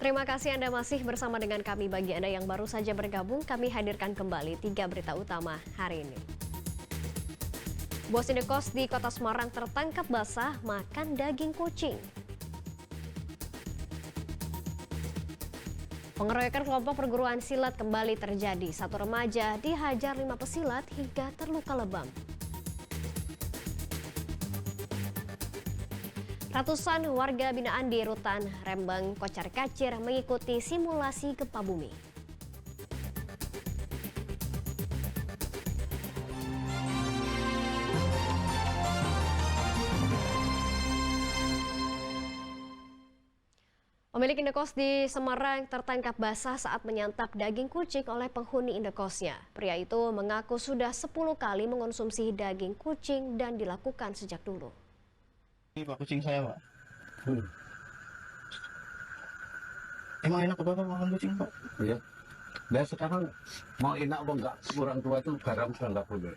Terima kasih Anda masih bersama dengan kami. Bagi Anda yang baru saja bergabung, kami hadirkan kembali 3 berita utama hari ini. Bos indekos di Kota Semarang tertangkap basah makan daging kucing. Pengeroyokan kelompok perguruan silat kembali terjadi. Satu remaja dihajar 5 pesilat hingga terluka lebam. Ratusan warga binaan di Rutan Rembang Kocar-Kacir mengikuti simulasi gempa bumi. Pemilik indekos di Semarang tertangkap basah saat menyantap daging kucing oleh penghuni indekosnya. Pria itu mengaku sudah 10 kali mengonsumsi daging kucing dan dilakukan sejak dulu. Ini Pak, kucing saya Pak. Emang enak apa makan kucing Pak? Iya. Dan sekarang mau enak apa enggak, orang tua itu garam sudah enggak boleh.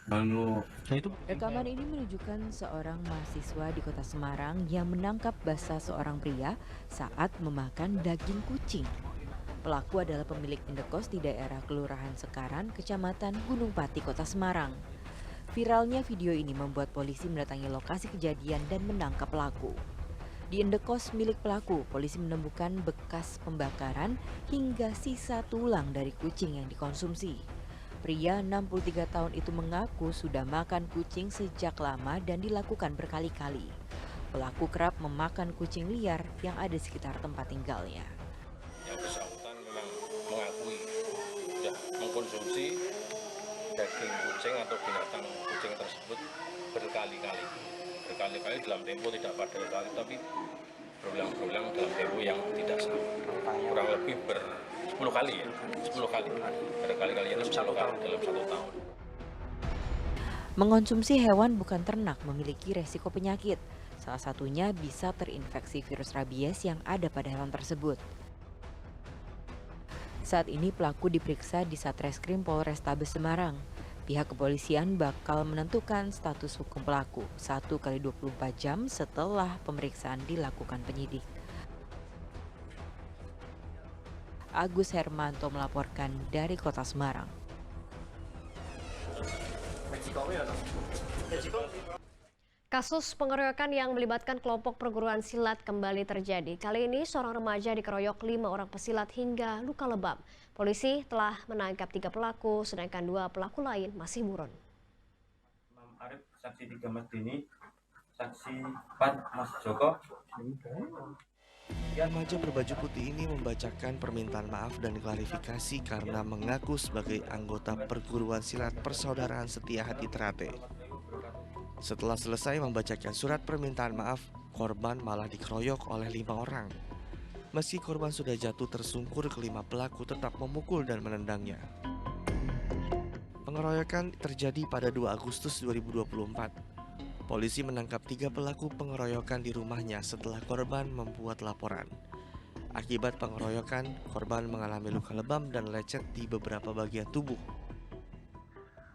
Nah itu Rekaman ini menunjukkan seorang mahasiswa di Kota Semarang yang menangkap basah seorang pria saat memakan daging kucing. Pelaku adalah pemilik indekos di daerah Kelurahan Sekaran, Kecamatan Gunung Pati, Kota Semarang. Viralnya video ini membuat polisi mendatangi lokasi kejadian dan menangkap pelaku. Di indekos milik pelaku, polisi menemukan bekas pembakaran hingga sisa tulang dari kucing yang dikonsumsi. Pria 63 tahun itu mengaku sudah makan kucing sejak lama dan dilakukan berkali-kali. Pelaku kerap memakan kucing liar yang ada di sekitar tempat tinggalnya. Yang bersangkutan memang mengakui sudah mengkonsumsi daging kucing atau binatang kucing tersebut berkali-kali dalam tempo tidak pada kali, tapi berulang-ulang dalam tempo yang tidak sama, kurang lebih 10 kali ya, 10 kali, berkali-kali dalam 1 tahun. Mengonsumsi hewan bukan ternak memiliki resiko penyakit. Salah satunya bisa terinfeksi virus rabies yang ada pada hewan tersebut. Saat ini pelaku diperiksa di Satreskrim Polrestabes Semarang. Pihak kepolisian bakal menentukan status hukum pelaku 1 kali 24 jam setelah pemeriksaan dilakukan penyidik. Agus Hermanto melaporkan dari Kota Semarang. Kasus pengeroyokan yang melibatkan kelompok perguruan silat kembali terjadi. Kali ini seorang remaja dikeroyok 5 orang pesilat hingga luka lebam. Polisi telah menangkap 3 pelaku, sedangkan 2 pelaku lain masih buron. Imam Arif, saksi 3 Mas Dini, saksi 4 Mas Joko. Remaja berbaju putih ini membacakan permintaan maaf dan klarifikasi karena mengaku sebagai anggota perguruan silat Persaudaraan Setia Hati Terate. Setelah selesai membacakan surat permintaan maaf, korban malah dikeroyok oleh 5 orang. Meski korban sudah jatuh tersungkur, kelima pelaku tetap memukul dan menendangnya. Pengeroyokan terjadi pada 2 Agustus 2024. Polisi menangkap 3 pelaku pengeroyokan di rumahnya setelah korban membuat laporan. Akibat pengeroyokan, korban mengalami luka lebam dan lecet di beberapa bagian tubuh.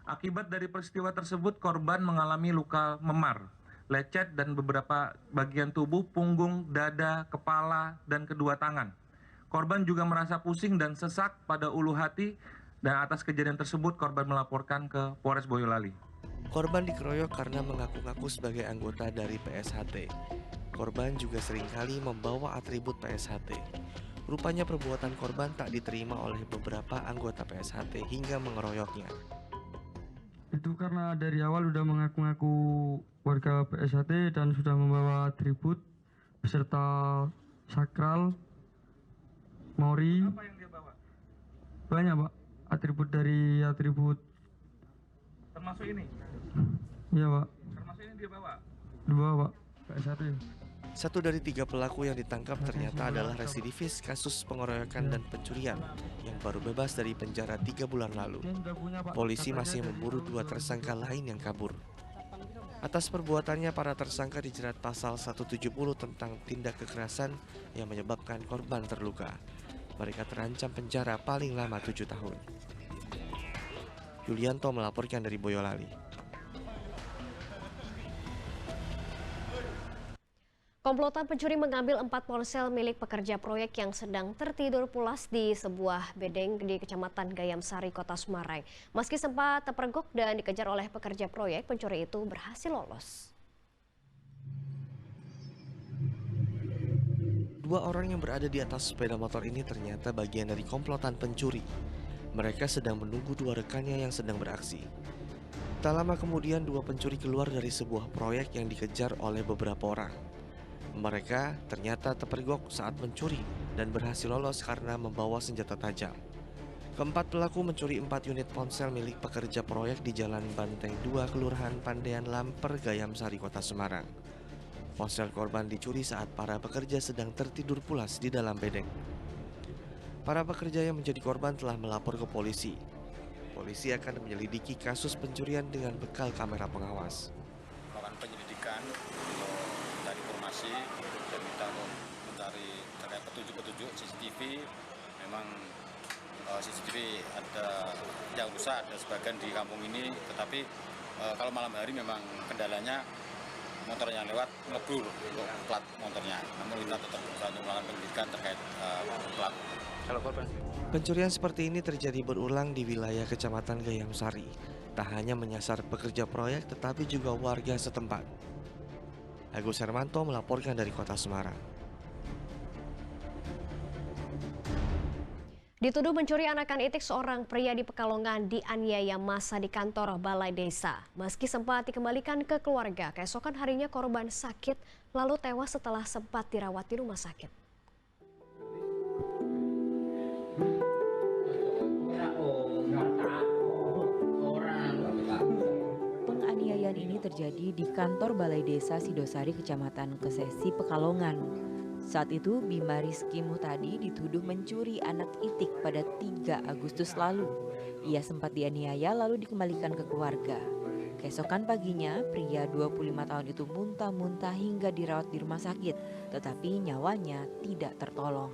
Akibat dari peristiwa tersebut, korban mengalami luka memar, lecet dan beberapa bagian tubuh, punggung, dada, kepala, dan kedua tangan. Korban juga merasa pusing dan sesak pada ulu hati, dan atas kejadian tersebut korban melaporkan ke Polres Boyolali. Korban dikeroyok karena mengaku-ngaku sebagai anggota dari PSHT. Korban juga seringkali membawa atribut PSHT. Rupanya perbuatan korban tak diterima oleh beberapa anggota PSHT hingga mengeroyoknya. Itu karena dari awal sudah mengaku-ngaku warga PSHT dan sudah membawa atribut beserta sakral, mori. Apa yang dia bawa? Banyak Pak, atribut dari atribut. Termasuk ini? Iya Pak. Termasuk ini dia bawa? 2 Pak, PSHT. 1 dari 3 pelaku yang ditangkap ternyata adalah residivis kasus pengeroyokan dan pencurian yang baru bebas dari penjara 3 bulan lalu. Polisi masih memburu 2 tersangka lain yang kabur. Atas perbuatannya, para tersangka dijerat pasal 170 tentang tindak kekerasan yang menyebabkan korban terluka. Mereka terancam penjara paling lama 7 tahun. Yulianto melaporkan dari Boyolali. Komplotan pencuri mengambil 4 ponsel milik pekerja proyek yang sedang tertidur pulas di sebuah bedeng di Kecamatan Gayam Sari, Kota Semarang. Meski sempat terpergok dan dikejar oleh pekerja proyek, pencuri itu berhasil lolos. Dua orang yang berada di atas sepeda motor ini ternyata bagian dari komplotan pencuri. Mereka sedang menunggu dua rekannya yang sedang beraksi. Tak lama kemudian dua pencuri keluar dari sebuah proyek yang dikejar oleh beberapa orang. Mereka ternyata terpergok saat mencuri dan berhasil lolos karena membawa senjata tajam. Keempat pelaku mencuri 4 unit ponsel milik pekerja proyek di Jalan Banteng 2, Kelurahan Pandean Lamper, Gayam Sari, Kota Semarang. Ponsel korban dicuri saat para pekerja sedang tertidur pulas di dalam bedeng. Para pekerja yang menjadi korban telah melapor ke polisi. Polisi akan menyelidiki kasus pencurian dengan bekal kamera pengawas. Melakukan penyelidikan dari informasi dan kita mencari terkait petunjuk-petunjuk CCTV. Memang CCTV ada yang rusak, ada sebagian di kampung ini, tetapi kalau malam hari memang kendalanya motor yang lewat ngeblur untuk plat motornya. Namun kita tetap berusaha untuk melakukan penyelidikan terkait plat. Pencurian seperti ini terjadi berulang di wilayah Kecamatan Gayam Sari. Tak hanya menyasar pekerja proyek tetapi juga warga setempat. Agus Hermanto melaporkan dari Kota Semarang. Dituduh mencuri anakan itik, seorang pria di Pekalongan dianiaya massa di kantor Balai Desa. Meski sempat dikembalikan ke keluarga, keesokan harinya korban sakit lalu tewas setelah sempat dirawat di rumah sakit. Penganiayaan ini terjadi di kantor Balai Desa Sidosari, Kecamatan Kesesi, Pekalongan. Saat itu Bima Rizky Muhtadi dituduh mencuri anak itik pada 3 Agustus lalu. Ia sempat dianiaya lalu dikembalikan ke keluarga. Keesokan paginya, pria 25 tahun itu muntah-muntah hingga dirawat di rumah sakit, tetapi nyawanya tidak tertolong.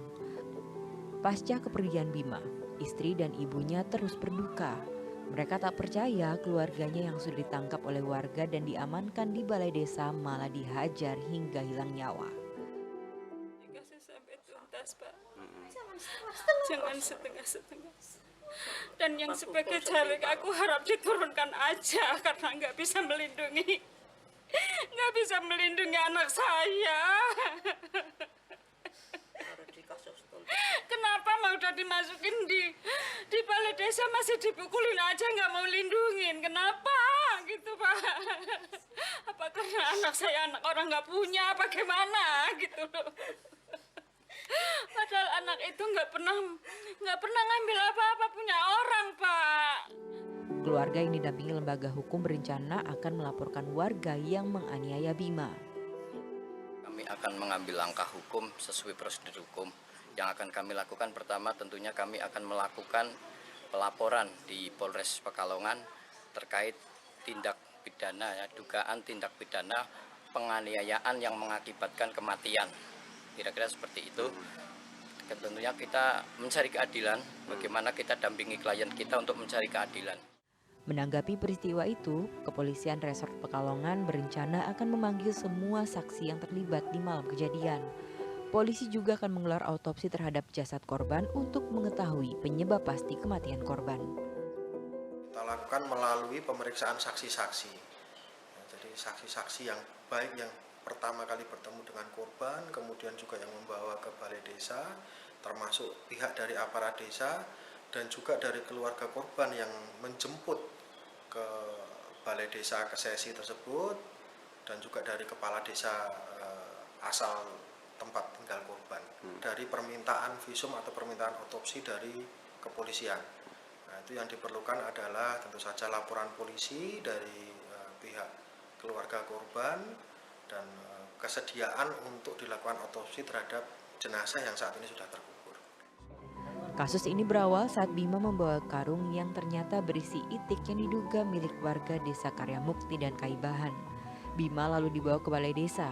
Pasca kepergian Bima, istri dan ibunya terus berduka. Mereka tak percaya keluarganya yang sudah ditangkap oleh warga dan diamankan di Balai Desa malah dihajar hingga hilang nyawa. Sampai tuntas, Pak. Jangan setengah-setengah. Dan yang sebagai caleg aku harap diturunkan aja karena nggak bisa melindungi anak saya. Kenapa mau udah dimasukin di Balai Desa masih dipukulin aja, nggak mau lindungin? Kenapa gitu, Pak? Apa karena anak saya anak orang nggak punya? Bagaimana gitu loh? Padahal anak itu nggak pernah ngambil apa-apa punya orang, Pak. Keluarga yang didampingi lembaga hukum berencana akan melaporkan warga yang menganiaya Bima. Kami akan mengambil langkah hukum sesuai prosedur hukum. Yang akan kami lakukan pertama tentunya kami akan melakukan pelaporan di Polres Pekalongan terkait tindak pidana, dugaan tindak pidana penganiayaan yang mengakibatkan kematian. Kira-kira seperti itu. Tentunya kita mencari keadilan, bagaimana kita dampingi klien kita untuk mencari keadilan. Menanggapi peristiwa itu, Kepolisian Resort Pekalongan berencana akan memanggil semua saksi yang terlibat di malam kejadian. Polisi juga akan menggelar autopsi terhadap jasad korban untuk mengetahui penyebab pasti kematian korban. Kita lakukan melalui pemeriksaan saksi-saksi. Jadi saksi-saksi yang baik yang pertama kali bertemu dengan korban, kemudian juga yang membawa ke Balai Desa, termasuk pihak dari aparat desa, dan juga dari keluarga korban yang menjemput ke Balai Desa Kesesi tersebut, dan juga dari kepala desa asal tempat tinggal korban. Dari permintaan visum atau permintaan otopsi dari kepolisian. Nah, itu yang diperlukan adalah tentu saja laporan polisi dari pihak keluarga korban, dan kesediaan untuk dilakukan otopsi terhadap jenazah yang saat ini sudah terkubur. Kasus ini berawal saat Bima membawa karung yang ternyata berisi itik yang diduga milik warga desa Karyamukti dan Kaibahan. Bima lalu dibawa ke Balai Desa.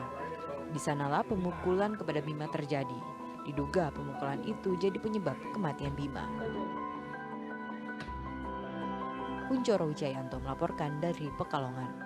Di sanalah pemukulan kepada Bima terjadi. Diduga pemukulan itu jadi penyebab kematian Bima. Kunchoro Wijayanto melaporkan dari Pekalongan.